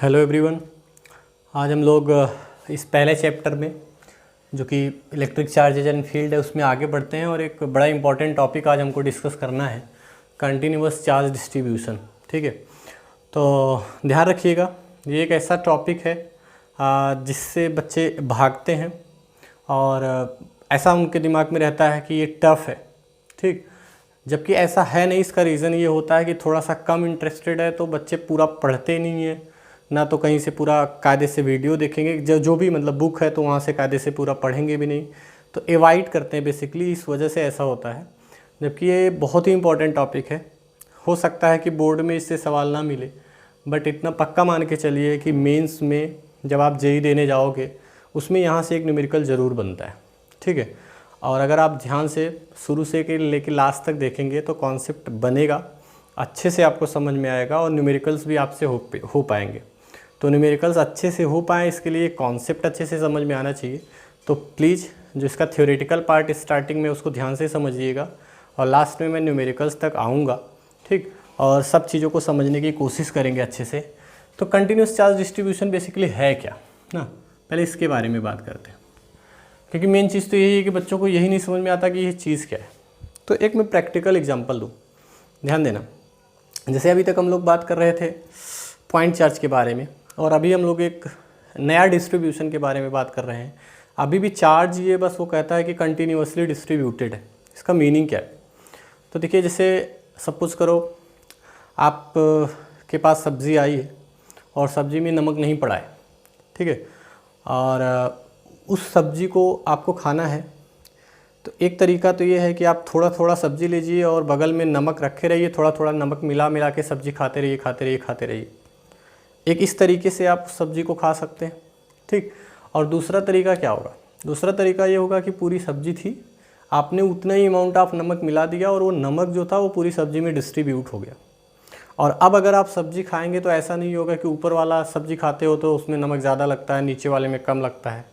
Hello everyone. आज हम लोग इस पहले चैप्टर में जो कि इलेक्ट्रिक चार्जेज एंड फील्ड है उसमें आगे बढ़ते हैं और एक बड़ा इंपॉर्टेंट टॉपिक आज हमको डिस्कस करना है, कंटिन्यूअस चार्ज डिस्ट्रीब्यूशन। ठीक है, तो ध्यान रखिएगा, ये एक ऐसा टॉपिक है जिससे बच्चे भागते हैं और ऐसा उनके दिमाग में रहता है कि ये टफ़ है। ठीक, जबकि ऐसा है नहीं। इसका रीज़न ये होता है कि थोड़ा सा कम इंटरेस्टेड है तो बच्चे पूरा पढ़ते नहीं हैं, ना तो कहीं से पूरा कायदे से वीडियो देखेंगे, जो भी मतलब बुक है तो वहाँ से कायदे से पूरा पढ़ेंगे भी नहीं, तो एवॉइड करते हैं बेसिकली। इस वजह से ऐसा होता है, जबकि ये बहुत ही इंपॉर्टेंट टॉपिक है। हो सकता है कि बोर्ड में इससे सवाल ना मिले, बट इतना पक्का मान के चलिए कि मेंस में जब आप जेईई देने जाओगे उसमें यहाँ से एक न्यूमेरिकल ज़रूर बनता है। ठीक है, और अगर आप ध्यान से शुरू से लेके लास्ट तक देखेंगे तो कॉन्सेप्ट बनेगा, अच्छे से आपको समझ में आएगा और न्यूमेरिकल्स भी आपसे हो पाएंगे। तो न्यूमेरिकल्स अच्छे से हो पाएँ इसके लिए कॉन्सेप्ट अच्छे से समझ में आना चाहिए। तो प्लीज़ जो इसका थ्योरेटिकल पार्ट स्टार्टिंग में उसको ध्यान से समझिएगा और लास्ट में मैं न्यूमेरिकल्स तक आऊँगा। ठीक, और सब चीज़ों को समझने की कोशिश करेंगे अच्छे से। तो कंटिन्यूस चार्ज डिस्ट्रीब्यूशन बेसिकली है क्या ना, पहले इसके बारे में बात करते हैं, क्योंकि मेन चीज़ तो यही है कि बच्चों को यही नहीं समझ में आता कि ये चीज़ क्या है। तो एक मैं प्रैक्टिकल एग्जांपल दूँ, ध्यान देना। जैसे अभी तक हम लोग बात कर रहे थे पॉइंट चार्ज के बारे में, और अभी हम लोग एक नया डिस्ट्रीब्यूशन के बारे में बात कर रहे हैं। अभी भी चार्ज ये बस वो कहता है कि कंटिन्यूअसली डिस्ट्रीब्यूटेड है। इसका मीनिंग क्या है? तो देखिए, जैसे सपोज करो आप के पास सब्ज़ी आई है और सब्ज़ी में नमक नहीं पड़ा है। ठीक है, और उस सब्ज़ी को आपको खाना है। तो एक तरीका तो ये है कि आप थोड़ा थोड़ा सब्ज़ी लीजिए और बगल में नमक रखे रहिए, थोड़ा थोड़ा नमक मिला के सब्ज़ी खाते रहिए। एक इस तरीके से आप सब्ज़ी को खा सकते हैं। ठीक, और दूसरा तरीका क्या होगा? दूसरा तरीका ये होगा कि पूरी सब्ज़ी थी, आपने उतना ही अमाउंट ऑफ नमक मिला दिया और वो नमक जो था वो पूरी सब्ज़ी में डिस्ट्रीब्यूट हो गया। और अब अगर आप सब्ज़ी खाएंगे तो ऐसा नहीं होगा कि ऊपर वाला सब्ज़ी खाते हो तो उसमें नमक ज़्यादा लगता है, नीचे वाले में कम लगता है।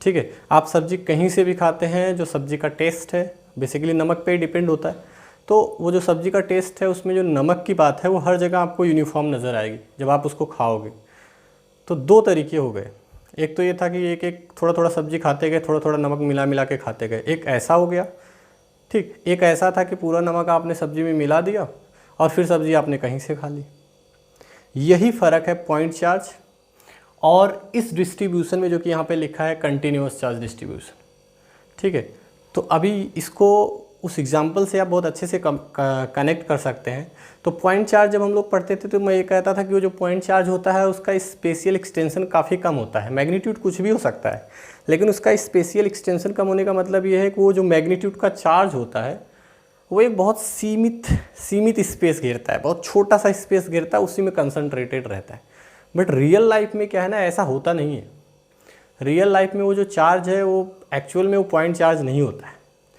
ठीक है, आप सब्ज़ी कहीं से भी खाते हैं, जो सब्ज़ी का टेस्ट है बेसिकली नमक पे ही डिपेंड होता है। तो वो जो सब्ज़ी का टेस्ट है उसमें जो नमक की बात है वो हर जगह आपको यूनिफॉर्म नज़र आएगी जब आप उसको खाओगे। तो दो तरीके हो गए, एक तो ये था कि एक थोड़ा थोड़ा सब्ज़ी खाते गए, थोड़ा थोड़ा नमक मिला के खाते गए, एक ऐसा हो गया। ठीक, एक ऐसा था कि पूरा नमक आपने सब्ज़ी में मिला दिया और फिर सब्ज़ी आपने कहीं से खा ली। यही फ़र्क है पॉइंट चार्ज और इस डिस्ट्रीब्यूशन में, जो कि यहाँ पे लिखा है कंटिन्यूअस चार्ज डिस्ट्रीब्यूशन। ठीक है, तो अभी इसको उस एग्जांपल से आप बहुत अच्छे से कनेक्ट कर सकते हैं। तो पॉइंट चार्ज जब हम लोग पढ़ते थे तो मैं ये कहता था कि वो जो पॉइंट चार्ज होता है उसका स्पेशियल एक्सटेंशन काफ़ी कम होता है। मैग्नीट्यूड कुछ भी हो सकता है, लेकिन उसका स्पेशियल एक्सटेंशन कम होने का मतलब ये है कि वो जो मैग्नीट्यूड का चार्ज होता है वो एक बहुत सीमित स्पेस घेरता है, बहुत छोटा सा स्पेस घेरता है, उसी में कंसनट्रेटेड रहता है। बट रियल लाइफ में क्या है ना, ऐसा होता नहीं है। रियल लाइफ में वो जो चार्ज है वो एक्चुअल में वो पॉइंट चार्ज नहीं होता है।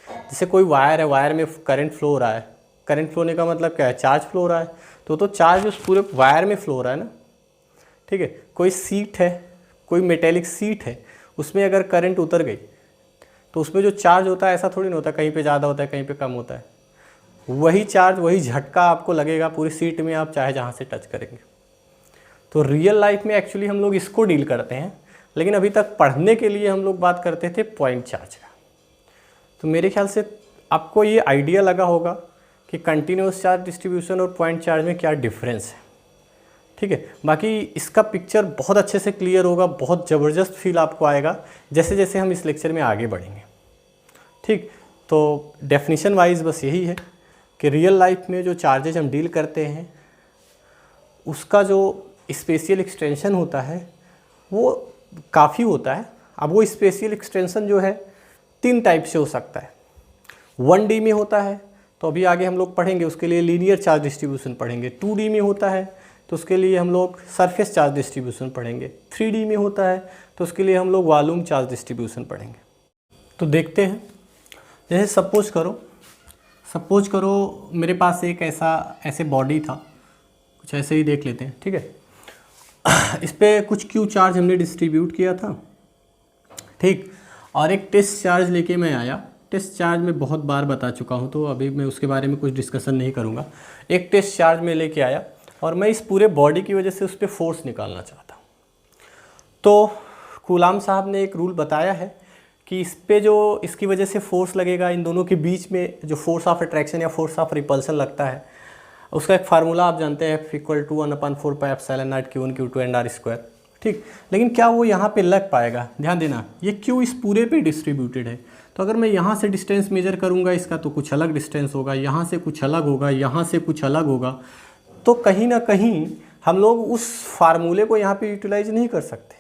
जैसे कोई वायर है, वायर में करंट फ्लो हो रहा है, करंट फ्लो होने का मतलब क्या है? चार्ज फ्लो हो रहा है, तो चार्ज उस पूरे वायर में फ्लो हो रहा है ना। ठीक है, कोई सीट है, कोई मेटेलिक सीट है, उसमें अगर करंट उतर गई तो उसमें जो चार्ज होता है ऐसा थोड़ी ना होता है, कहीं पे ज़्यादा होता है कहीं पे कम होता है। वही चार्ज, वही झटका आपको लगेगा पूरी सीट में, आप चाहे जहाँ से टच करेंगे। तो रियल लाइफ में एक्चुअली हम लोग इसको डील करते हैं, लेकिन अभी तक पढ़ने के लिए हम लोग बात करते थे पॉइंट चार्ज का। तो मेरे ख्याल से आपको ये आइडिया लगा होगा कि कंटिन्यूअस चार्ज डिस्ट्रीब्यूशन और पॉइंट चार्ज में क्या डिफरेंस है। ठीक है, बाकी इसका पिक्चर बहुत अच्छे से क्लियर होगा, बहुत ज़बरदस्त फील आपको आएगा जैसे जैसे हम इस लेक्चर में आगे बढ़ेंगे। ठीक, तो डेफिनेशन वाइज बस यही है कि रियल लाइफ में जो चार्जेज हम डील करते हैं उसका जो स्पेशियल एक्सटेंशन होता है वो काफ़ी होता है। अब वो स्पेशियल एक्सटेंशन जो है 3 टाइप से हो सकता है। 1D में होता है तो अभी आगे हम लोग पढ़ेंगे, उसके लिए लीनियर चार्ज डिस्ट्रीब्यूशन पढ़ेंगे। 2D में होता है तो उसके लिए हम लोग सरफेस चार्ज डिस्ट्रीब्यूशन पढ़ेंगे। 3D में होता है तो उसके लिए हम लोग वॉल्यूम चार्ज डिस्ट्रीब्यूशन पढ़ेंगे। तो देखते हैं, जैसे सपोज करो मेरे पास एक ऐसे बॉडी था, कुछ ऐसे ही देख लेते हैं। ठीक है, इस पर कुछ क्यू चार्ज हमने डिस्ट्रीब्यूट किया था। ठीक, और एक टेस्ट चार्ज लेके मैं आया। टेस्ट चार्ज मैं बहुत बार बता चुका हूँ तो अभी मैं उसके बारे में कुछ डिस्कशन नहीं करूँगा। एक टेस्ट चार्ज में लेके आया और मैं इस पूरे बॉडी की वजह से उस पर फोर्स निकालना चाहता हूँ। तो कूलाम साहब ने एक रूल बताया है कि इस पे जो इसकी वजह से फोर्स लगेगा, इन दोनों के बीच में जो फोर्स ऑफ अट्रैक्शन या फोर्स ऑफ रिपल्सन लगता है, उसका एक फार्मूला आप जानते हैं, F=1/4πε0 Q1 Q2 and r²। ठीक, लेकिन क्या वो यहाँ पे लग पाएगा? ध्यान देना, ये Q इस पूरे पे डिस्ट्रीब्यूटेड है। तो अगर मैं यहाँ से डिस्टेंस मेजर करूँगा इसका, तो कुछ अलग डिस्टेंस होगा, यहाँ से कुछ अलग होगा, यहाँ से कुछ अलग होगा। तो कहीं ना कहीं हम लोग उस फार्मूले को यहाँ पे यूटिलाइज नहीं कर सकते,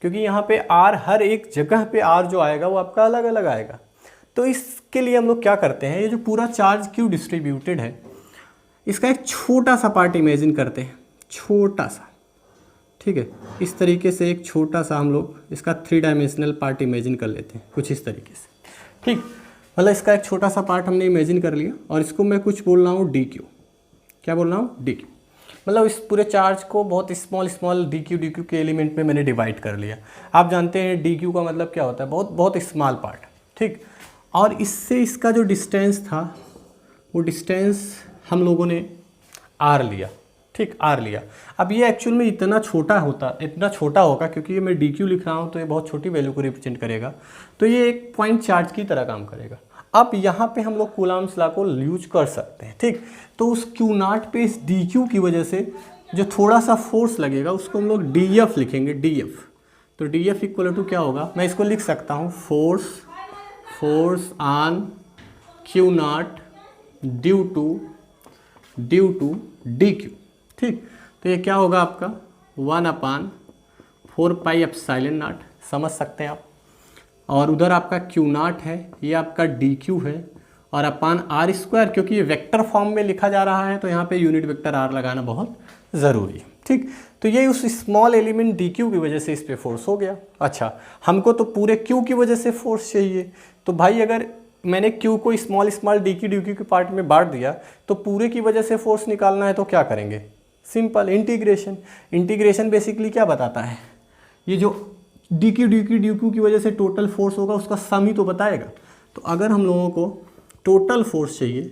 क्योंकि यहाँ पे R, हर एक जगह पे R जो आएगा वो आपका अलग अलग आएगा। तो इसके लिए हम लोग क्या करते हैं, ये जो पूरा चार्ज Q डिस्ट्रीब्यूटेड है, इसका एक छोटा सा पार्ट इमेजिन करते हैं, छोटा सा। ठीक है, इस तरीके से एक छोटा सा हम लोग इसका 3 डायमेंशनल पार्ट इमेजिन कर लेते हैं, कुछ इस तरीके से। ठीक, मतलब इसका एक छोटा सा पार्ट हमने इमेजिन कर लिया, और इसको मैं कुछ बोल रहा हूँ dq। क्या बोल रहा हूँ? dq। मतलब इस पूरे चार्ज को बहुत स्मॉल dq के एलिमेंट में मैंने डिवाइड कर लिया। आप जानते हैं dq का मतलब क्या होता है, बहुत स्मॉल पार्ट। ठीक, और इससे इसका जो डिस्टेंस था, वो डिस्टेंस हम लोगों ने r लिया। ठीक, r लिया। अब ये एक्चुअल में इतना छोटा होगा, क्योंकि ये मैं dq लिख रहा हूँ तो ये बहुत छोटी वैल्यू को रिप्रेजेंट करेगा, तो ये एक पॉइंट चार्ज की तरह काम करेगा। अब यहाँ पे हम लोग कूलाम्स लॉ को यूज कर सकते हैं। ठीक, तो उस Q0 पे इस dq की वजह से जो थोड़ा सा फोर्स लगेगा उसको हम लोग dF लिखेंगे, dF। तो dF इक्वल टू क्या होगा, मैं इसको लिख सकता हूँ, force on Q0 due to dq। ठीक, तो ये क्या होगा आपका 1/4πε0, समझ सकते हैं आप। और उधर आपका Q0 है, ये आपका dq है, और अपान r², क्योंकि ये वेक्टर फॉर्म में लिखा जा रहा है तो यहाँ पे यूनिट वेक्टर r लगाना बहुत ज़रूरी है। ठीक, तो ये उस स्मॉल एलिमेंट dq की वजह से इस पर फोर्स हो गया। अच्छा, हमको तो पूरे q की वजह से फोर्स चाहिए, तो भाई अगर मैंने q को स्मॉल dq के पार्ट में बांट दिया, तो पूरे की वजह से फोर्स निकालना है, तो क्या करेंगे? सिंपल इंटीग्रेशन बेसिकली क्या बताता है, ये जो dq की वजह से टोटल फोर्स होगा उसका सम ही तो बताएगा। तो अगर हम लोगों को टोटल फोर्स चाहिए,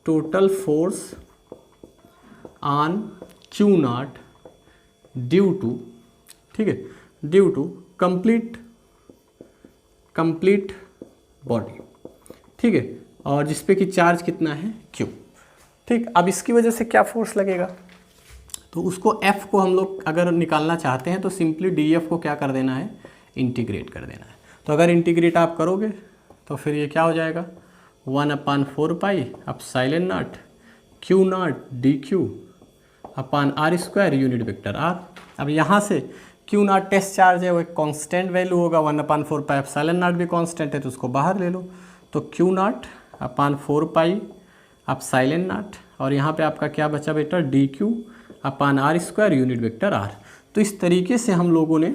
total force on Q0 due to, ठीक है, ड्यू टू कंप्लीट बॉडी। ठीक है, और जिसपे कि चार्ज कितना है, Q। ठीक, अब इसकी वजह से क्या फोर्स लगेगा, तो उसको F को हम लोग अगर निकालना चाहते हैं तो सिंपली dF को क्या कर देना है, इंटीग्रेट कर देना है। तो अगर इंटीग्रेट आप करोगे तो फिर ये क्या हो जाएगा, 1/4πε0 Q0 dq अपान r² यूनिट वेक्टर r। अब यहाँ से Q0 टेस्ट चार्ज है, वो एक कांस्टेंट वैल्यू होगा, 1/4πε0 भी कांस्टेंट है, तो उसको बाहर ले लो। तो Q0 अपान 4πε0, और यहाँ पे आपका क्या बचा बेटा, dq अपान r² यूनिट वेक्टर r। तो इस तरीके से हम लोगों ने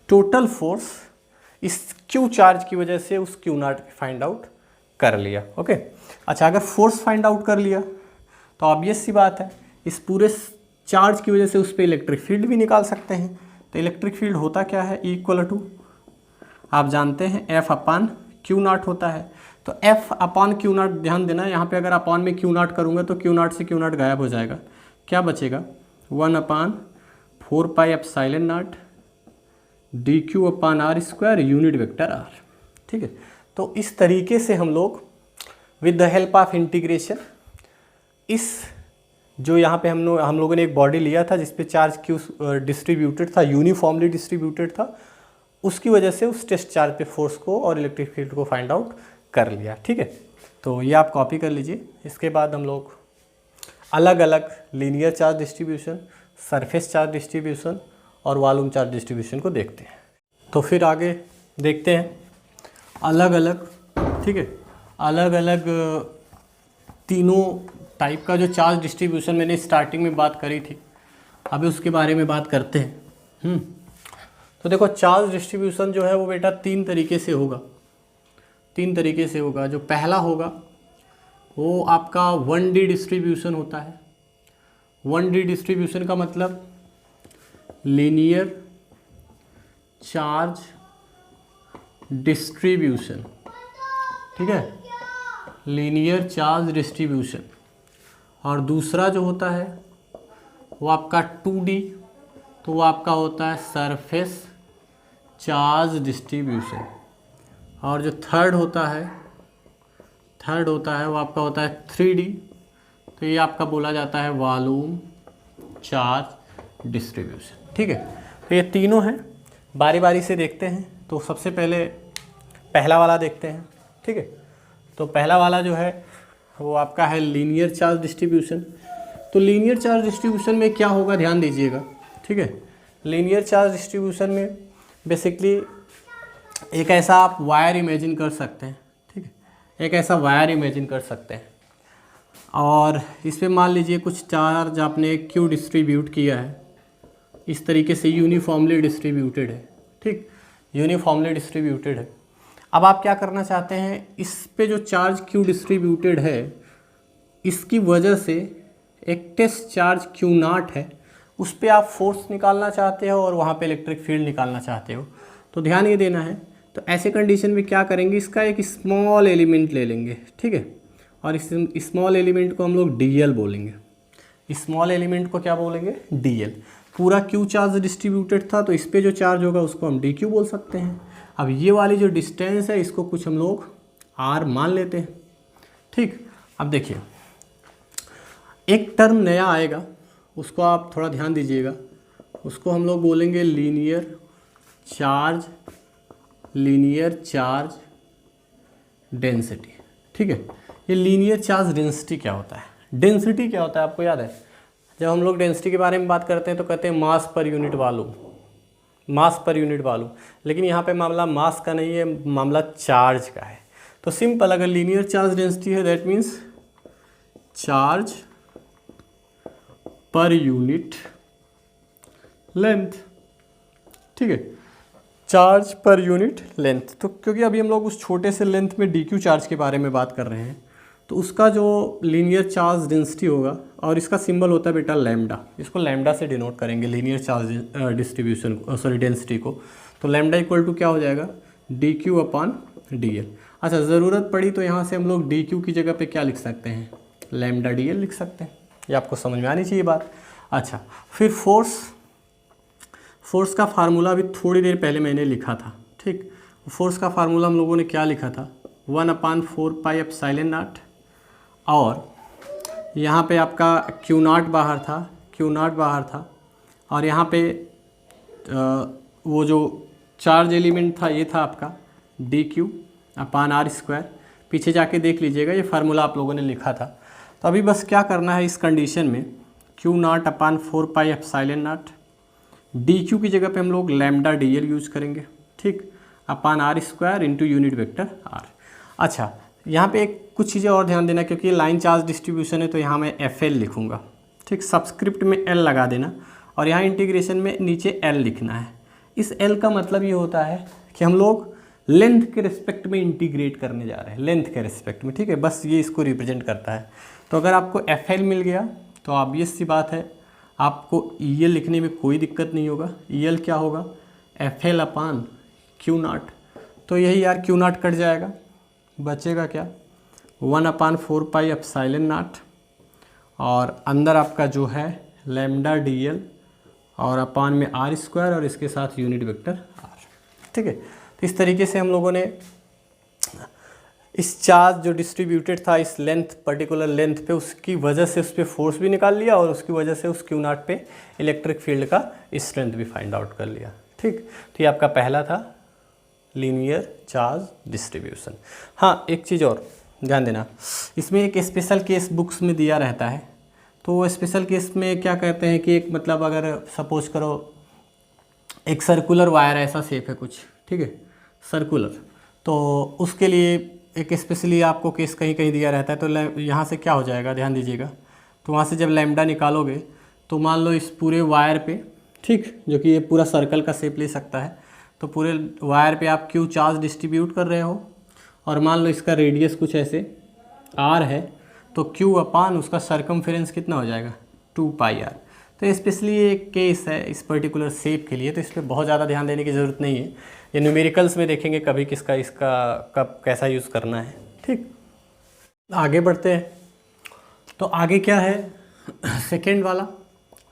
टोटल फोर्स इस Q चार्ज की वजह से उस Q0 फाइंड आउट कर लिया। ओके, अच्छा, अगर फोर्स फाइंड आउट कर लिया तो ऑब्वियस सी बात है, इस पूरे चार्ज की वजह से उस पर इलेक्ट्रिक फील्ड भी निकाल सकते हैं। तो इलेक्ट्रिक फील्ड होता क्या है, इक्वल टू, आप जानते हैं, F/Q0 होता है। तो F/Q0, ध्यान देना, यहाँ पे अगर अपॉन में Q0 करूँगा तो Q0 से Q0 गायब हो जाएगा, क्या बचेगा, 1/4πε0 dq अपान r² यूनिट वेक्टर r। ठीक है, तो इस तरीके से हम लोग with the help of integration, इस जो यहाँ पे हम लोगों ने एक बॉडी लिया था जिसपे चार्ज Q डिस्ट्रीब्यूटेड था, यूनिफॉर्मली डिस्ट्रीब्यूटेड था, उसकी वजह से उस टेस्ट चार्ज पे फोर्स को और इलेक्ट्रिक फील्ड को फाइंड आउट कर लिया। ठीक है, तो ये आप कॉपी कर लीजिए। इसके बाद हम लोग अलग अलग linear charge distribution, surface charge distribution और वॉल्यूम चार्ज डिस्ट्रीब्यूशन को देखते हैं। तो फिर आगे देखते हैं अलग अलग, ठीक है, अलग अलग तीनों टाइप का जो चार्ज डिस्ट्रीब्यूशन मैंने स्टार्टिंग में बात करी थी, अभी उसके बारे में बात करते हैं। तो देखो, चार्ज डिस्ट्रीब्यूशन जो है वो बेटा तीन तरीके से होगा। जो पहला होगा वो आपका 1D डिस्ट्रीब्यूशन होता है। 1D डिस्ट्रीब्यूशन का मतलब लीनियर चार्ज डिस्ट्रीब्यूशन, ठीक है, लीनियर चार्ज डिस्ट्रीब्यूशन। और दूसरा जो होता है वो आपका 2D, तो वो आपका होता है सरफेस चार्ज डिस्ट्रीब्यूशन। और जो थर्ड होता है वो आपका होता है 3D, तो ये आपका बोला जाता है वॉल्यूम चार्ज डिस्ट्रीब्यूशन। ठीक है, तो ये तीनों हैं, बारी बारी से देखते हैं। तो सबसे पहले पहला वाला देखते हैं। ठीक है, तो पहला वाला जो है वो आपका है लीनियर चार्ज डिस्ट्रीब्यूशन। तो लीनियर चार्ज डिस्ट्रीब्यूशन में क्या होगा, ध्यान दीजिएगा। ठीक है, लीनियर चार्ज डिस्ट्रीब्यूशन में बेसिकली एक ऐसा आप वायर इमेजिन कर सकते हैं। ठीक है, एक ऐसा वायर इमेजिन कर सकते हैं और इस पर मान लीजिए कुछ चार्ज आपने क्यू डिस्ट्रीब्यूट किया है, इस तरीके से यूनिफॉर्मली डिस्ट्रीब्यूटेड है। ठीक, यूनिफॉर्मली डिस्ट्रीब्यूटेड है। अब आप क्या करना चाहते हैं, इस पे जो चार्ज क्यू डिस्ट्रीब्यूटेड है इसकी वजह से एक टेस्ट चार्ज क्यू नॉट है, उस पर आप फोर्स निकालना चाहते हो और वहाँ पे इलेक्ट्रिक फील्ड निकालना चाहते हो। तो ध्यान ये देना है। तो ऐसे कंडीशन में क्या करेंगे, इसका एक स्मॉल एलिमेंट ले लेंगे। ठीक है, और इस स्मॉल एलिमेंट को हम लोग DL बोलेंगे। स्मॉल एलिमेंट को क्या बोलेंगे, DL। पूरा क्यू चार्ज डिस्ट्रीब्यूटेड था, तो इस पर जो चार्ज होगा उसको हम DQ बोल सकते हैं। अब ये वाली जो डिस्टेंस है इसको कुछ हम लोग R मान लेते हैं। ठीक, अब देखिए एक टर्म नया आएगा, उसको आप थोड़ा ध्यान दीजिएगा। उसको हम लोग बोलेंगे लीनियर चार्ज डेंसिटी। ठीक है, ये लीनियर चार्ज डेंसिटी क्या होता है, डेंसिटी क्या होता है आपको याद है? जब हम लोग डेंसिटी के बारे में बात करते हैं तो कहते हैं मास पर यूनिट वॉल्यूम, मास पर यूनिट वॉल्यूम। लेकिन यहाँ पे मामला मास का नहीं है, मामला चार्ज का है। तो सिंपल, अगर लीनियर चार्ज डेंसिटी है that means charge per unit length. ठीक है, चार्ज पर यूनिट लेंथ। तो क्योंकि अभी हम लोग उस छोटे से लेंथ में DQ चार्ज के बारे में बात कर रहे हैं, तो उसका जो लीनियर चार्ज डेंसिटी होगा, और इसका सिंबल होता है बेटा लैम्डा, इसको लैम्डा से डिनोट करेंगे लीनियर चार्ज डिस्ट्रीब्यूशन डेंसिटी को। तो लैम्डा इक्वल टू क्या हो जाएगा, DQ/DL। अच्छा, ज़रूरत पड़ी तो यहाँ से हम लोग DQ की जगह पे क्या लिख सकते हैं, लैम्डा DL लिख सकते हैं। ये आपको समझ में आनी चाहिए बात। अच्छा, फिर फोर्स का फार्मूला अभी थोड़ी देर पहले मैंने लिखा था। ठीक, फोर्स का फार्मूला हम लोगों ने क्या लिखा था, 1/4πε0। और यहाँ पे आपका Q0 बाहर था, और यहाँ पे वो जो चार्ज एलिमेंट था ये था आपका DQ/R²। पीछे जाके देख लीजिएगा, ये फार्मूला आप लोगों ने लिखा था। तो अभी बस क्या करना है इस कंडीशन में, Q0/4πε0, DQ की जगह पे हम लोग लैम्डा DL यूज करेंगे। ठीक, R² into unit vector R। अच्छा, यहाँ पे एक कुछ चीज़ें और ध्यान देना, क्योंकि लाइन चार्ज डिस्ट्रीब्यूशन है तो यहाँ मैं FL लिखूँगा। ठीक, सबस्क्रिप्ट में L लगा देना, और यहाँ इंटीग्रेशन में नीचे L लिखना है। इस L का मतलब ये होता है कि हम लोग लेंथ के रिस्पेक्ट में इंटीग्रेट करने जा रहे हैं, लेंथ के रिस्पेक्ट में। ठीक है, बस ये इसको रिप्रेजेंट करता है। तो अगर आपको FL मिल गया तो ऑब्वियस सी बात है आपको EL लिखने में कोई दिक्कत नहीं होगा। EL क्या होगा, FL/Q0। तो यही यार Q0 कट जाएगा, बचेगा क्या, 1/4πε0, और अंदर आपका जो है लैम्डा DL, और अपान में R², और इसके साथ यूनिट वेक्टर R। ठीक है, तो इस तरीके से हम लोगों ने इस चार्ज जो डिस्ट्रीब्यूटेड था इस लेंथ, पर्टिकुलर लेंथ पे, उसकी वजह से उस पर फोर्स भी निकाल लिया, और उसकी वजह से उस Q0 पे इलेक्ट्रिक फील्ड का स्ट्रेंथ भी फाइंड आउट कर लिया। ठीक, तो ये आपका पहला था लीनियर चार्ज डिस्ट्रीब्यूशन। हाँ, एक चीज़ और ध्यान देना, इसमें एक स्पेशल केस बुक्स में दिया रहता है। तो स्पेशल केस में क्या कहते हैं कि एक मतलब अगर सपोज करो एक सर्कुलर वायर ऐसा शेप है कुछ, ठीक है, सर्कुलर, तो उसके लिए एक स्पेशली आपको केस कहीं कहीं दिया रहता है। तो यहाँ से क्या हो जाएगा, ध्यान दीजिएगा। तो वहाँ से जब लैम्डा निकालोगे तो मान लो इस पूरे वायर पे, ठीक, जो कि ये पूरा सर्कल का शेप ले सकता है, तो पूरे वायर पे आप Q चार्ज डिस्ट्रीब्यूट कर रहे हो, और मान लो इसका रेडियस कुछ ऐसे R है, तो Q/ उसका सर्कमफेरेंस कितना हो जाएगा, 2πr। तो स्पेशली एक केस है इस पर्टिकुलर शेप के लिए, तो इस पर बहुत ज़्यादा ध्यान देने की ज़रूरत नहीं है। ये न्यूमेरिकल्स में देखेंगे कभी किसका इसका कब कैसा यूज़ करना है। ठीक, आगे बढ़ते हैं। तो आगे क्या है, सेकेंड वाला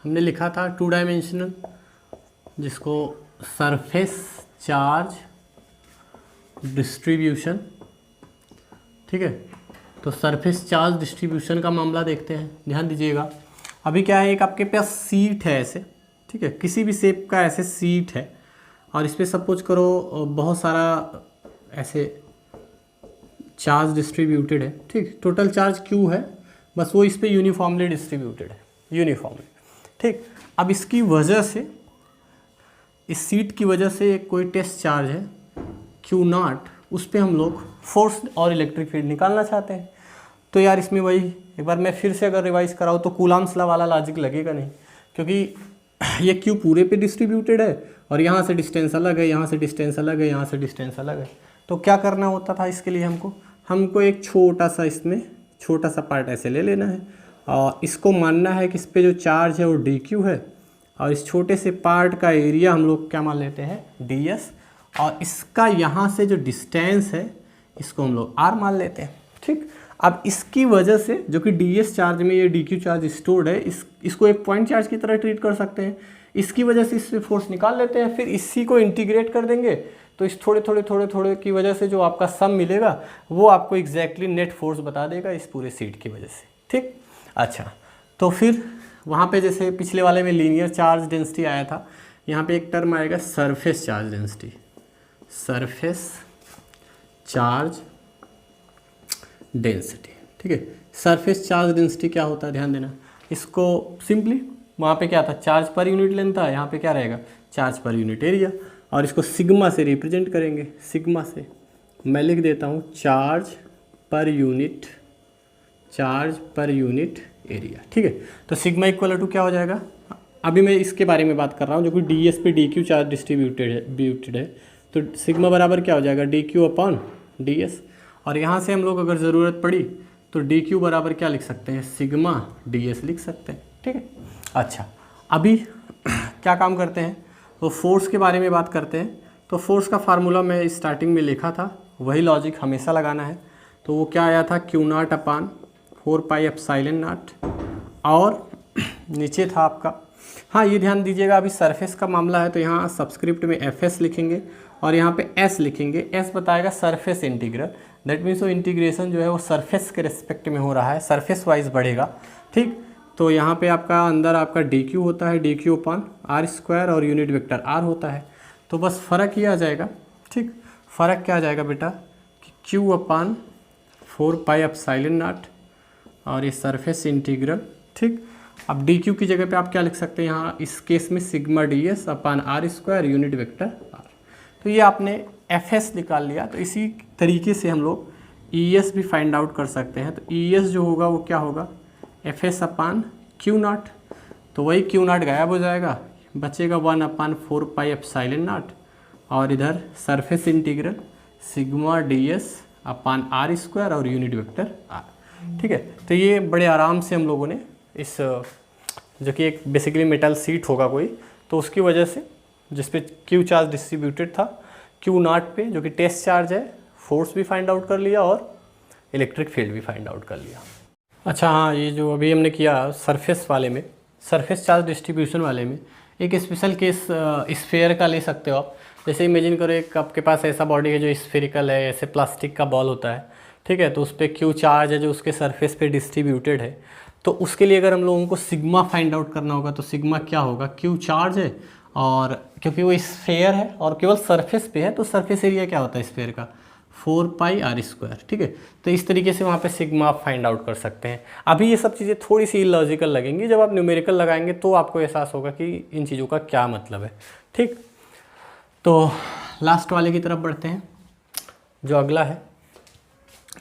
हमने लिखा था 2 डायमेंशनल, जिसको सरफेस चार्ज डिस्ट्रीब्यूशन, ठीक है। तो सरफेस चार्ज डिस्ट्रीब्यूशन का मामला देखते हैं, ध्यान दीजिएगा। अभी क्या है, एक आपके पास सीट है ऐसे, ठीक है, किसी भी शेप का ऐसे सीट है, और इस पर सपोज करो बहुत सारा ऐसे चार्ज डिस्ट्रीब्यूटेड है, ठीक। टोटल चार्ज क्यू है, बस वो इस पर यूनिफॉर्मली डिस्ट्रीब्यूटेड है, यूनिफॉर्मली, ठीक। अब इसकी वजह से, इस सीट की वजह से एक कोई टेस्ट चार्ज है क्यू नॉट, उस पर हम लोग फोर्स और इलेक्ट्रिक फील्ड निकालना चाहते हैं। तो यार इसमें वही एक बार मैं फिर से अगर रिवाइज कराऊँ तो कूलम्ब्स लॉ वाला लॉजिक लगेगा नहीं, क्योंकि ये क्यू पूरे पे डिस्ट्रीब्यूटेड है और यहाँ से डिस्टेंस अलग है, यहाँ से डिस्टेंस अलग है, यहाँ से डिस्टेंस अलग है। तो क्या करना होता था इसके लिए, हमको एक छोटा सा, इसमें छोटा सा पार्ट ऐसे ले लेना है और इसको मानना है कि इस पर जो चार्ज है वो डी क्यू है, और इस छोटे से पार्ट का एरिया हम लोग क्या मान लेते हैं, डी एस, और इसका यहाँ से जो डिस्टेंस है इसको हम लोग आर मान लेते हैं, ठीक। अब इसकी वजह से जो कि डी एस चार्ज में ये डी क्यू चार्ज स्टोर्ड है, इसको एक पॉइंट चार्ज की तरह ट्रीट कर सकते हैं। इसकी वजह से इससे फोर्स निकाल लेते हैं, फिर इसी को इंटीग्रेट कर देंगे, तो इस थोड़े की वजह से जो आपका सम मिलेगा वो आपको एग्जैक्टली नेट फोर्स बता देगा इस पूरे सीट की वजह से, ठीक। अच्छा, तो फिर वहाँ पे जैसे पिछले वाले में लीनियर चार्ज डेंसिटी आया था, यहाँ पे एक टर्म आएगा surface charge density, surface charge density, ठीक है। सरफेस चार्ज डेंसिटी क्या होता है, ध्यान देना। इसको सिंपली वहाँ पे क्या था, चार्ज पर यूनिट लेंथ था, यहाँ पे क्या रहेगा, चार्ज पर यूनिट एरिया, और इसको सिग्मा से रिप्रेजेंट करेंगे। सिग्मा से मैं लिख देता हूँ चार्ज पर यूनिट एरिया, ठीक है। तो सिग्मा इक्वल टू क्या हो जाएगा, अभी मैं इसके बारे में बात कर रहा हूँ जो कि डी एस पे डी क्यू चार्ज डिस्ट्रीब्यूटेड है, तो सिग्मा बराबर क्या हो जाएगा, D Q upon D S, और यहाँ से हम लोग अगर ज़रूरत पड़ी तो डी क्यू बराबर क्या लिख सकते हैं, सिग्मा डी एस लिख सकते हैं, ठीक है। अच्छा, अभी क्या काम करते हैं, तो फोर्स के बारे में बात करते हैं। तो फोर्स का फार्मूला मैं स्टार्टिंग में लिखा था, वही लॉजिक हमेशा लगाना है। तो वो क्या आया था, Q not upon 4 pi epsilon nought, और नीचे था आपका, हाँ ये ध्यान दीजिएगा, अभी सरफेस का मामला है तो यहाँ सब्सक्रिप्ट में एफ एस लिखेंगे और यहाँ पे एस लिखेंगे। एस बताएगा सरफेस इंटीग्रल, दैट मीन्स वो इंटीग्रेशन जो है वो सरफेस के रिस्पेक्ट में हो रहा है, सरफेस वाइज बढ़ेगा, ठीक। तो यहाँ पे आपका अंदर आपका डी क्यू होता है, D Q upon R square, और यूनिट वेक्टर आर होता है। तो बस फ़र्क ये आ जाएगा, ठीक। फ़र्क क्या आ जाएगा बेटा, कि Q upon 4 pi epsilon nought और ये सरफेस इंटीग्रल, ठीक। अब डी क्यू की जगह पे आप क्या लिख सकते हैं, यहाँ इस केस में sigma D S upon R square unit vector R. तो ये आपने एफ एस निकाल लिया। तो इसी तरीके से हम लोग ई एस भी फाइंड आउट कर सकते हैं। तो ई एस जो होगा वो क्या होगा, F S upon Q not, तो वही क्यू नॉट गायब हो जाएगा, बचेगा 1 अपान 4 पाई एप्सिलॉन नॉट, और इधर surface integral sigma D S upon R square और यूनिट वेक्टर आर, ठीक है। तो ये बड़े आराम से हम लोगों ने इस, जो कि एक बेसिकली मेटल सीट होगा कोई, तो उसकी वजह से जिस पे क्यू चार्ज डिस्ट्रीब्यूटेड था, क्यू नॉट पे जो कि टेस्ट चार्ज है, फोर्स भी फाइंड आउट कर लिया और इलेक्ट्रिक फील्ड भी फाइंड आउट कर लिया। अच्छा हाँ, ये जो अभी हमने किया सरफेस वाले में, सरफेस चार्ज डिस्ट्रीब्यूशन वाले में एक स्पेशल केस स्फेयर का ले सकते हो आप। जैसे इमेजिन करो एक आपके पास ऐसा बॉडी है जो स्फेरिकल है, ऐसे प्लास्टिक का बॉल होता है, ठीक है। तो उस पर क्यू चार्ज है जो उसके सरफेस पे डिस्ट्रीब्यूटेड है। तो उसके लिए अगर हम लोगों को सिग्मा फाइंड आउट करना होगा तो सिग्मा क्या होगा, क्यू चार्ज है, और क्योंकि वो स्फेयर है और केवल सरफेस पे है तो सरफेस एरिया क्या होता है स्फेयर का, 4 पाई आर स्क्वायर, ठीक है। तो इस तरीके से वहाँ पे सिग्मा आप फाइंड आउट कर सकते हैं। अभी ये सब चीज़ें थोड़ी सी इलॉजिकल लगेंगी, जब आप न्यूमेरिकल लगाएंगे तो आपको एहसास होगा कि इन चीज़ों का क्या मतलब है, ठीक। तो लास्ट वाले की तरफ बढ़ते हैं जो अगला है,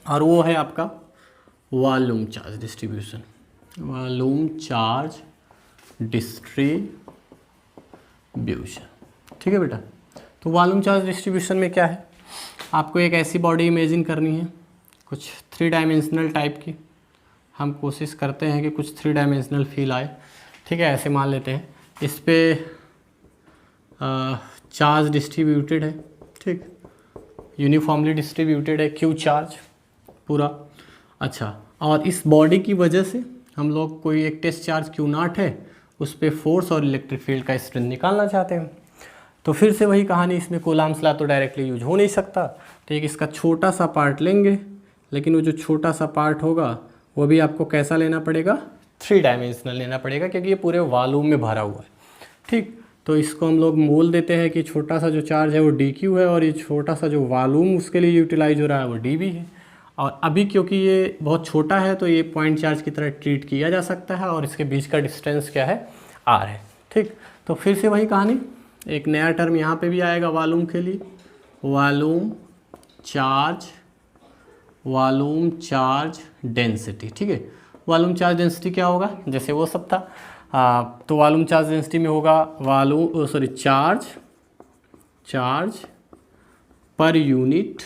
और वो है आपका volume charge distribution, volume charge distribution, ठीक है बेटा। तो वॉल्यूम चार्ज डिस्ट्रीब्यूशन में क्या है, आपको एक ऐसी बॉडी इमेजिन करनी है कुछ 3 डायमेंशनल टाइप की। हम कोशिश करते हैं कि कुछ 3 डायमेंशनल फील आए, ठीक है। ऐसे मान लेते हैं इस पे चार्ज डिस्ट्रीब्यूटेड है, ठीक, यूनिफॉर्मली डिस्ट्रीब्यूटेड है क्यू चार्ज पूरा। अच्छा, और इस बॉडी की वजह से हम लोग कोई एक टेस्ट चार्ज क्यू नॉट है उस पर फोर्स और इलेक्ट्रिक फील्ड का स्ट्रेंथ निकालना चाहते हैं। तो फिर से वही कहानी, इसमें कूलम्ब्स लॉ तो डायरेक्टली यूज हो नहीं सकता, तो एक इसका छोटा सा पार्ट लेंगे, लेकिन वो जो छोटा सा पार्ट होगा वो भी आपको कैसा लेना पड़ेगा, 3 डायमेंशनल लेना पड़ेगा, क्योंकि ये पूरे वॉल्यूम में भरा हुआ है। ठीक, तो इसको हम लोग बोल देते हैं कि छोटा सा जो चार्ज है वो dq है, और ये छोटा सा जो वॉल्यूम उसके लिए यूटिलाइज हो रहा है वो dv है। और अभी क्योंकि ये बहुत छोटा है तो ये पॉइंट चार्ज की तरह ट्रीट किया जा सकता है, और इसके बीच का डिस्टेंस क्या है, r है। ठीक, तो फिर से वही कहानी, एक नया टर्म यहाँ पे भी आएगा वॉल्यूम के लिए, वॉल्यूम चार्ज डेंसिटी। ठीक है, वॉल्यूम चार्ज डेंसिटी क्या होगा, जैसे वो सब था, तो वॉल्यूम चार्ज डेंसिटी में होगा चार्ज पर यूनिट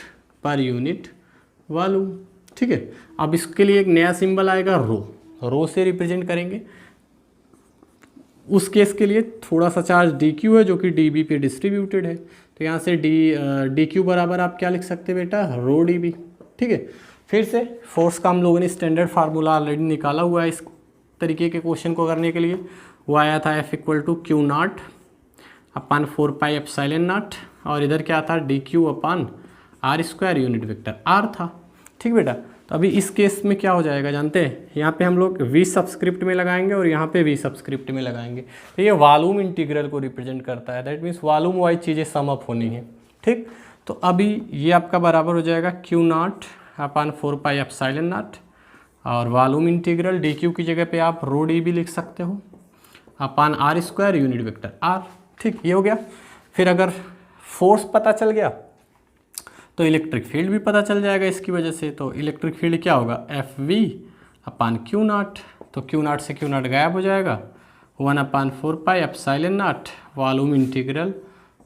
वॉल्यूम। ठीक है, अब इसके लिए एक नया सिंबल आएगा रो से रिप्रेजेंट करेंगे। उस केस के लिए थोड़ा सा चार्ज dq है जो कि dB पे डिस्ट्रीब्यूटेड है, तो यहाँ से dq बराबर आप क्या लिख सकते हैं बेटा, रो dB। ठीक है, फिर से फोर्स का हम लोगों ने स्टैंडर्ड फार्मूला ऑलरेडी निकाला हुआ है इस तरीके के क्वेश्चन को करने के लिए। वो आया था F = Q0 अपान 4πε0, और इधर क्या था, dq अपान r² यूनिट वेक्टर r था। ठीक बेटा, तो अभी इस केस में क्या हो जाएगा जानते हैं, यहाँ पे हम लोग v सबस्क्रिप्ट में लगाएंगे और यहाँ पे v सबस्क्रिप्ट में लगाएंगे, तो ये वॉल्यूम इंटीग्रल को रिप्रेजेंट करता है। दैट मीन्स वॉल्यूम वाइज चीज़ें सम अप होनी है। ठीक, तो अभी ये आपका बराबर हो जाएगा Q0 अपान 4πε0, और वॉल्यूम इंटीग्रल dq की जगह पे आप रो dB लिख सकते हो अपान r² यूनिट वेक्टर r। ठीक, ये हो गया। फिर अगर फोर्स पता चल गया तो इलेक्ट्रिक फील्ड भी पता चल जाएगा इसकी वजह से। तो इलेक्ट्रिक फील्ड क्या होगा, FV अपान Q0, तो Q0 से Q0 गायब हो जाएगा, 1 अपान 4πε0 वॉल्यूम इंटीग्रल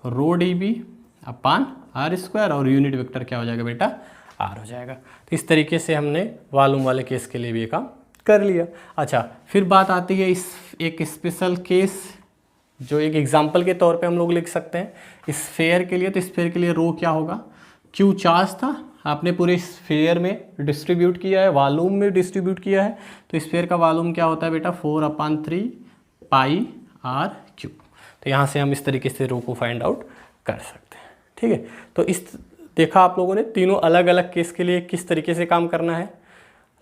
रो dB अपान r², और यूनिट वेक्टर क्या हो जाएगा बेटा, r हो जाएगा। तो इस तरीके से हमने वॉल्यूम वाले केस के लिए भी ये काम कर लिया। अच्छा, फिर बात आती है इस एक स्पेशल केस जो एक एग्जाम्पल के तौर पे हम लोग लिख सकते हैं स्फेयर के लिए। तो स्फेयर के लिए रो क्या होगा, Q चार्ज था, आपने पूरे स्फेयर में डिस्ट्रीब्यूट किया है, वॉल्यूम में डिस्ट्रीब्यूट किया है, तो स्फेयर का वॉल्यूम क्या होता है बेटा, 4/3πr³। तो यहाँ से हम इस तरीके से रो को फाइंड आउट कर सकते हैं। ठीक है, तो इस देखा आप लोगों ने तीनों अलग अलग केस के लिए किस तरीके से काम करना है।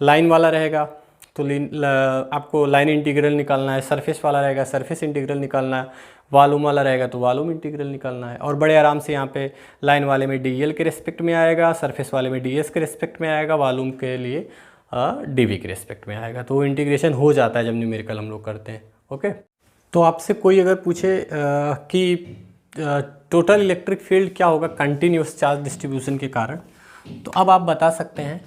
लाइन वाला रहेगा तो आपको लाइन इंटीग्रल निकालना है, सरफेस वाला रहेगा सरफेस इंटीग्रल निकालना है, वॉल्यूम वाला रहेगा तो वॉल्यूम इंटीग्रल निकालना है। और बड़े आराम से यहाँ पे लाइन वाले में dl के रेस्पेक्ट में आएगा, सरफेस वाले में ds के रेस्पेक्ट में आएगा, वॉल्यूम के लिए dv के रेस्पेक्ट में आएगा। तो वो इंटीग्रेशन हो जाता है जब न्यूमेरिकल हम लोग करते हैं। ओके, तो आपसे कोई अगर पूछे कि टोटल इलेक्ट्रिक फील्ड क्या होगा कंटिन्यूस चार्ज डिस्ट्रीब्यूशन के कारण, तो अब आप बता सकते हैं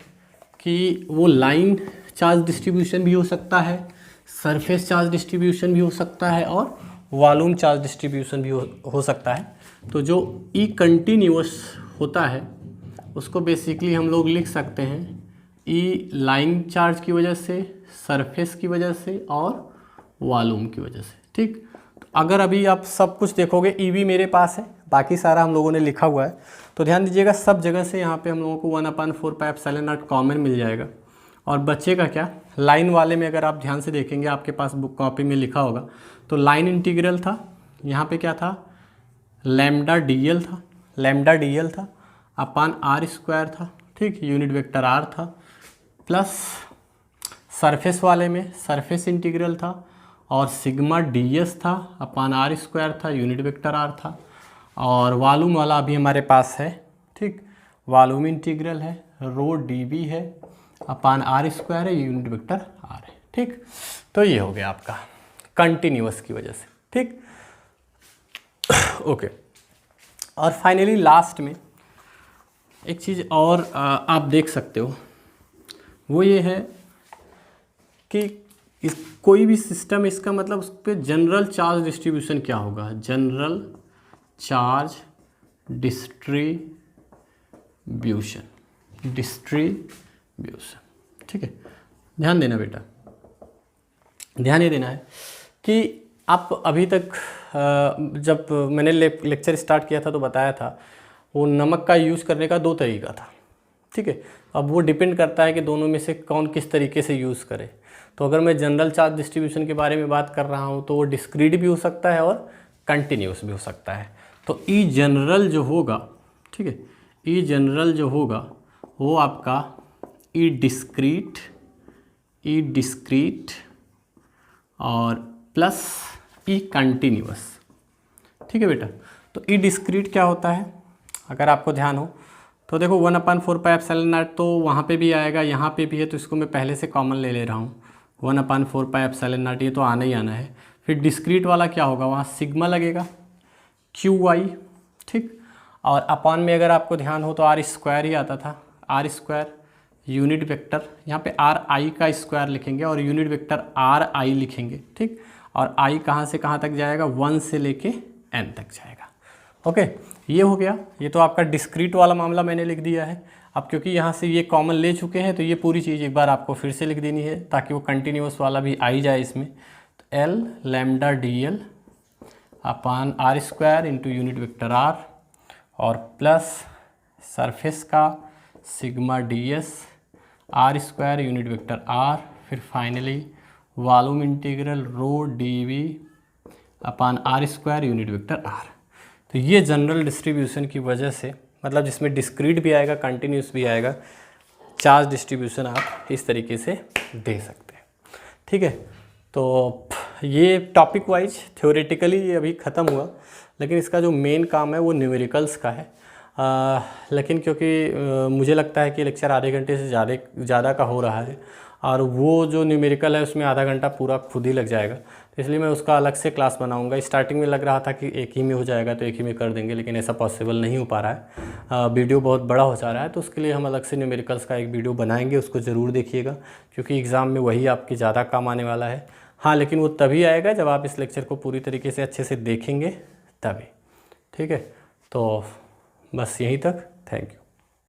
कि वो लाइन चार्ज डिस्ट्रीब्यूशन भी हो सकता है, सरफेस चार्ज डिस्ट्रीब्यूशन भी हो सकता है, और वॉल्यूम चार्ज डिस्ट्रीब्यूशन भी हो सकता है। तो जो ई कंटिन्यूस होता है उसको बेसिकली हम लोग लिख सकते हैं ई लाइन चार्ज की वजह से, सरफेस की वजह से, और वॉल्यूम की वजह से। ठीक, तो अगर अभी आप सब कुछ देखोगे ई भी मेरे पास है, बाकी सारा हम लोगों ने लिखा हुआ है, तो ध्यान दीजिएगा सब जगह से यहाँ पे हम लोगों को 1/4πε0 कॉमन मिल जाएगा। और बचेगा क्या, लाइन वाले में अगर आप ध्यान से देखेंगे आपके पास बुक कॉपी में लिखा होगा, तो लाइन इंटीग्रल था, यहाँ पे क्या था, लैम्डा dl था अपान r² था। ठीक, यूनिट वेक्टर r था, प्लस सरफेस वाले में सरफेस इंटीग्रल था, और सिग्मा ds था अपान r² था, यूनिट वेक्टर r था। और वॉल्यूम वाला अभी हमारे पास है। ठीक, वॉल्यूम इंटीग्रल है, रो dv है अपान r² है, यूनिट वेक्टर r है। ठीक, तो ये हो गया आपका कंटिन्यूअस की वजह से। ठीक, ओके, और फाइनली लास्ट में एक चीज़ और आप देख सकते हो, वो ये है कि कोई भी सिस्टम, इसका मतलब उस पर जनरल चार्ज डिस्ट्रीब्यूशन क्या होगा, जनरल चार्ज डिस्ट्रीब्यूशन। ठीक है, ध्यान देना बेटा, ध्यान ये देना है कि आप अभी तक जब मैंने लेक्चर स्टार्ट किया था तो बताया था वो नमक का यूज़ करने का 2 तरीका था। ठीक है, अब वो डिपेंड करता है कि दोनों में से कौन किस तरीके से यूज़ करे। तो अगर मैं जनरल चार्ज डिस्ट्रीब्यूशन के बारे में बात कर रहा हूँ तो वो डिस्क्रीट भी हो सकता है और कंटिन्यूस भी हो सकता है। तो ई जनरल जो होगा, ठीक है, ई जनरल जो होगा वो आपका ई डिस्क्रीट और प्लस ई कंटिन्यूस, ठीक है बेटा। तो ई डिस्क्रीट क्या होता है, अगर आपको ध्यान हो तो देखो 1/4πε0 तो वहाँ पे भी आएगा, यहाँ पे भी है, तो इसको मैं पहले से कॉमन ले ले रहा हूँ। 1/4πε0 ये तो आना ही आना है। फिर डिस्क्रीट वाला क्या होगा, वहाँ सिग्मा लगेगा QI, ठीक। और अपॉन में अगर आपको ध्यान हो तो R² ही आता था, R² यूनिट वेक्टर, यहाँ पे RI का स्क्वायर लिखेंगे और यूनिट वेक्टर RI लिखेंगे, ठीक। और I कहाँ से कहाँ तक जाएगा, 1 से लेके N तक जाएगा। ओके, ये हो गया। ये तो आपका डिस्क्रीट वाला मामला मैंने लिख दिया है। अब क्योंकि यहाँ से ये कॉमन ले चुके हैं तो ये पूरी चीज़ एक बार आपको फिर से लिख देनी है ताकि वो कंटिन्यूस वाला भी आ ही जाए इसमें। तो L लैम्डा DL अपान R² into unit vector R और प्लस सरफेस का sigma DS R² unit vector R, फिर फाइनली वॉल्यूम इंटीग्रल रो dV अपान R² यूनिट वेक्टर R। तो ये जनरल डिस्ट्रीब्यूशन की वजह से, मतलब जिसमें डिस्क्रीट भी आएगा कंटिन्यूस भी आएगा, चार्ज डिस्ट्रीब्यूशन आप इस तरीके से दे सकते हैं, ठीक है। तो ये टॉपिक वाइज थ्योरेटिकली ये अभी ख़त्म हुआ, लेकिन इसका जो मेन काम है वो न्यूमेरिकल्स का है। लेकिन क्योंकि मुझे लगता है कि लेक्चर आधे घंटे से ज़्यादा का हो रहा है और वो जो न्यूमेरिकल है उसमें आधा घंटा पूरा खुद ही लग जाएगा, तो इसलिए मैं उसका अलग से क्लास बनाऊंगा। स्टार्टिंग में लग रहा था कि एक ही में हो जाएगा तो एक ही में कर देंगे, लेकिन ऐसा पॉसिबल नहीं हो पा रहा है, वीडियो बहुत बड़ा हो जा रहा है। तो उसके लिए हम अलग से न्यूमेरिकल्स का एक वीडियो बनाएंगे, उसको ज़रूर देखिएगा क्योंकि एग्ज़ाम में वही आपकी ज़्यादा काम आने वाला है। हाँ, लेकिन वो तभी आएगा जब आप इस लेक्चर को पूरी तरीके से अच्छे से देखेंगे तभी, ठीक है। तो बस यहीं तक, थैंक यू।